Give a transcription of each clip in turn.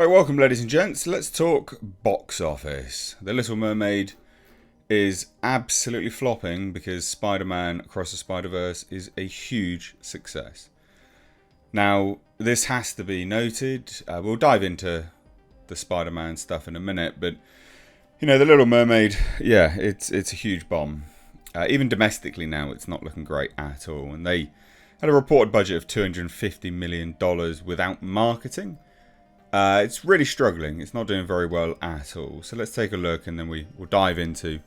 Right, welcome ladies and gents. Let's talk box office. The Little Mermaid is absolutely flopping because Spider-Man Across the Spiderverse is a huge success. Now, this has to be noted. We'll dive into the Spider-Man stuff in a minute, but you know, The Little Mermaid, yeah, it's a huge bomb. Even domestically now, it's not looking great at all. And they had a reported budget of $250 million without marketing. It's really struggling. It's not doing very well at all. So let's take a look and then we'll dive into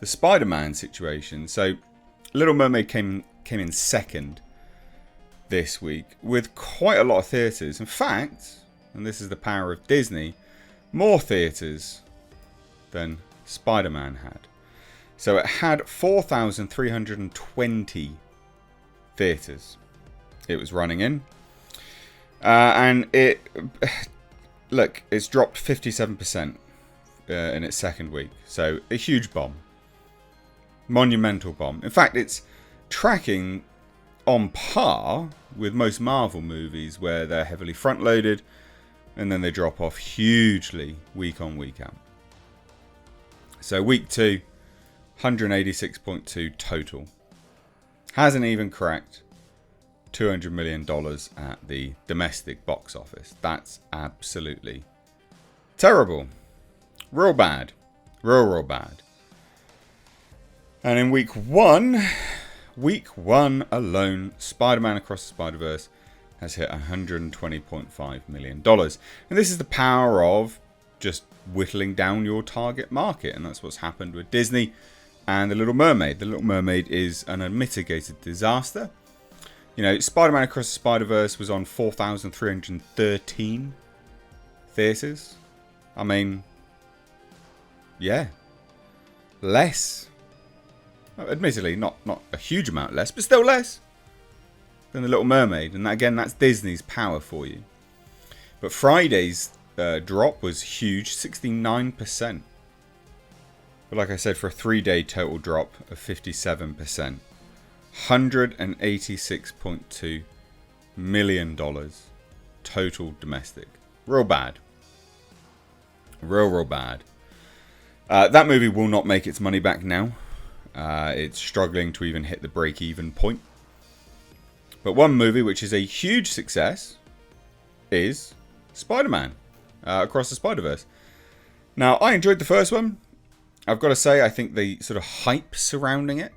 the Spider-Man situation. So Little Mermaid came in second this week with quite a lot of theatres. In fact, and this is the power of Disney, more theatres than Spider-Man had. So it had 4,320 theatres it was running in. And it... Look, it's dropped 57% in its second week. So a huge bomb. Monumental bomb. In fact, it's tracking on par with most Marvel movies where they're heavily front-loaded and then they drop off hugely week on week out. So week 2, 186.2 total. Hasn't even cracked $200 million at the domestic box office. That's absolutely terrible. Real bad. Real bad. And in week 1 alone, Spider-Man Across the Spiderverse has hit $120.5 million. And this is the power of just whittling down your target market. And that's what's happened with Disney and The Little Mermaid. The Little Mermaid is an unmitigated disaster. You know, Spider-Man Across the Spider-Verse was on 4,313 theatres. I mean, yeah. Less. Admittedly, not a huge amount less, but still less than The Little Mermaid. And again, that's Disney's power for you. But Friday's drop was huge, 69%. But like I said, for a 3-day total drop of 57%. $186.2 million total domestic. Real bad. Real bad. That movie will not make its money back now. It's struggling to even hit the break-even point. But one movie which is a huge success is Spider-Man Across the Spiderverse. Now, I enjoyed the first one. I've got to say, I think the sort of hype surrounding it,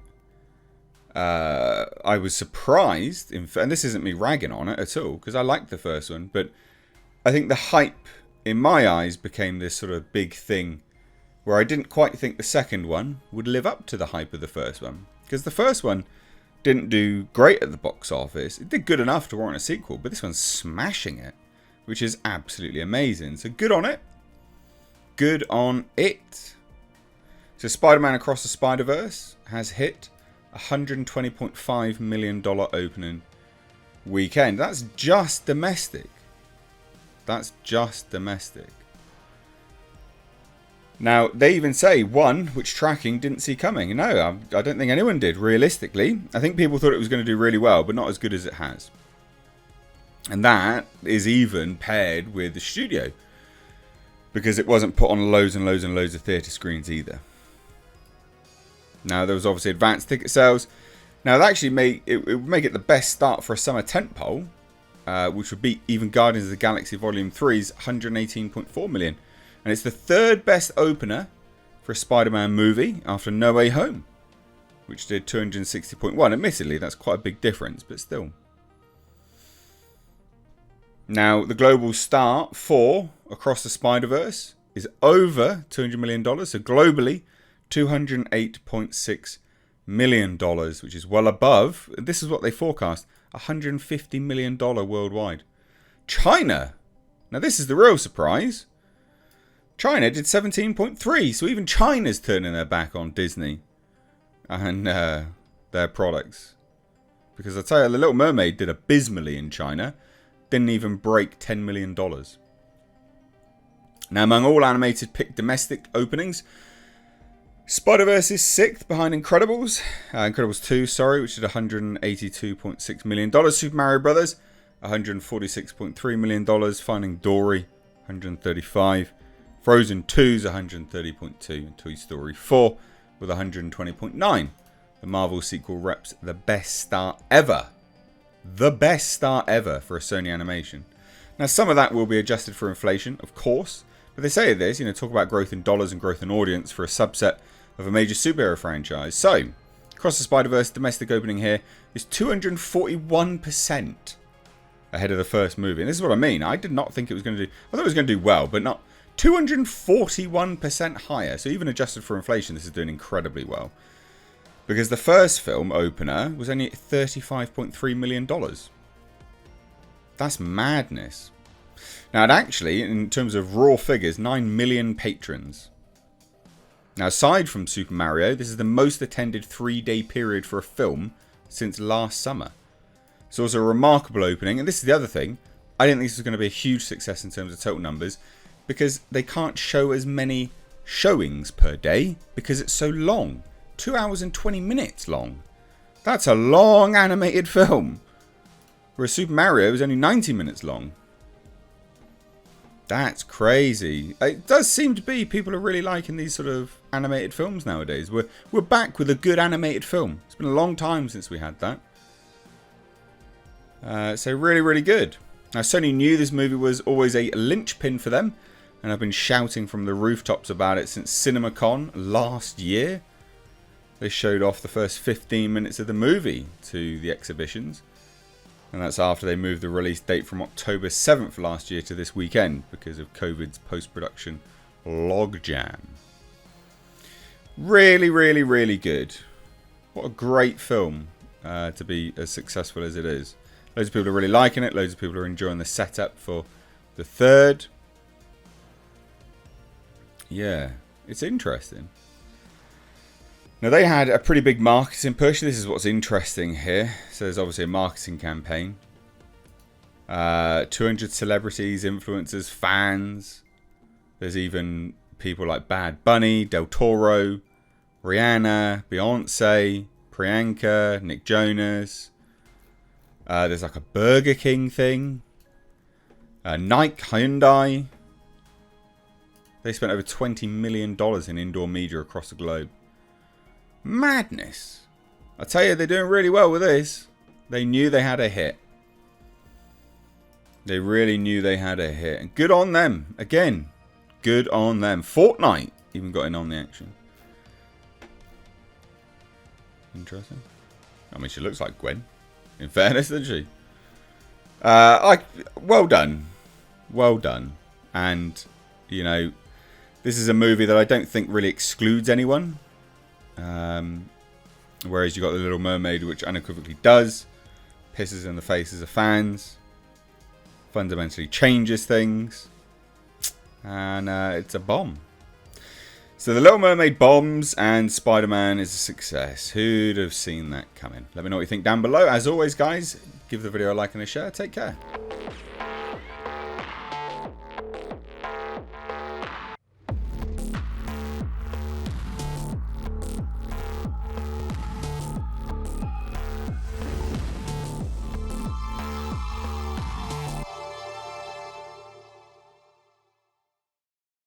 I was surprised, and this isn't me ragging on it at all, because I liked the first one, but I think the hype, in my eyes, became this sort of big thing, where I didn't quite think the second one would live up to the hype of the first one. Because the first one didn't do great at the box office. It did good enough to warrant a sequel, but this one's smashing it, which is absolutely amazing. So good on it. Good on it. So Spider-Man Across the Spider-Verse has hit $120.5 million opening weekend. That's just domestic. That's just domestic. Now, they even say one which tracking didn't see coming. No, I don't think anyone did, realistically. I think people thought it was going to do really well, but not as good as it has. And that is even paired with the studio, because it wasn't put on loads and loads and loads of theatre screens either. Now, there was obviously advanced ticket sales. Now, that actually it would make it the best start for a summer tentpole, which would beat even Guardians of the Galaxy Volume 3's $118.4 million. And it's the third best opener for a Spider-Man movie after No Way Home, which did $260.1. Admittedly, that's quite a big difference, but still. Now, the global start for Across the Spider-Verse is over $200 million. So globally, $208.6 million, which is well above, this is what they forecast, $150 million worldwide. China, now this is the real surprise. China did 17.3, so even China's turning their back on Disney and their products. Because I tell you, The Little Mermaid did abysmally in China, didn't even break $10 million. Now, among all animated pick domestic openings, Spider-Verse is 6th behind Incredibles. Incredibles 2, which did $182.6 million. Super Mario Brothers, $146.3 million. Finding Dory, 135. Frozen 2's 130.2. And Toy Story 4 with 120.9. The Marvel sequel reps the best start ever. The best start ever for a Sony animation. Now, some of that will be adjusted for inflation, of course. But they say this, talk about growth in dollars and growth in audience for a subset of a major superhero franchise. So, Across the Spiderverse domestic opening here is 241% ahead of the first movie. And this is what I mean. I did not think it was going to do... I thought it was going to do well, but not... 241% higher. So even adjusted for inflation, this is doing incredibly well. Because the first film opener was only $35.3 million. That's madness. Now, it actually, in terms of raw figures, 9 million patrons. Now, aside from Super Mario, this is the most attended 3-day period for a film since last summer. It's also a remarkable opening, and this is the other thing. I didn't think this was going to be a huge success in terms of total numbers, because they can't show as many showings per day because it's so long. 2 hours and 20 minutes long. That's a long animated film. Whereas Super Mario is only 90 minutes long. That's crazy. It does seem to be people are really liking these sort of animated films nowadays. We're back with a good animated film. It's been a long time since we had that. So really, really good. Now, Sony knew this movie was always a linchpin for them, and I've been shouting from the rooftops about it since CinemaCon last year. They showed off the first 15 minutes of the movie to the exhibitions. And that's after they moved the release date from October 7th last year to this weekend because of COVID's post-production logjam. Really, really, really good. What a great film to be as successful as it is. Loads of people are really liking it. Loads of people are enjoying the setup for the third. Yeah, it's interesting. Now, they had a pretty big marketing push. This is what's interesting here. So there's obviously a marketing campaign. 200 celebrities, influencers, fans. There's even people like Bad Bunny, Del Toro, Rihanna, Beyonce, Priyanka, Nick Jonas. There's like a Burger King thing. Nike, Hyundai. They spent over $20 million in indoor media across the globe. Madness. I tell you, they're doing really well with this. They knew they had a hit. They really knew they had a hit. And good on them. Again, good on them. Fortnite even got in on the action. Interesting. I mean, she looks like Gwen. In fairness, doesn't she? Well done. Well done. And, this is a movie that I don't think really excludes anyone. Whereas you got The Little Mermaid, which unequivocally does. Pisses in the faces of fans. Fundamentally changes things. And it's a bomb. So The Little Mermaid bombs and Spider-Man is a success. Who'd have seen that coming? Let me know what you think down below. As always, guys, give the video a like and a share. Take care.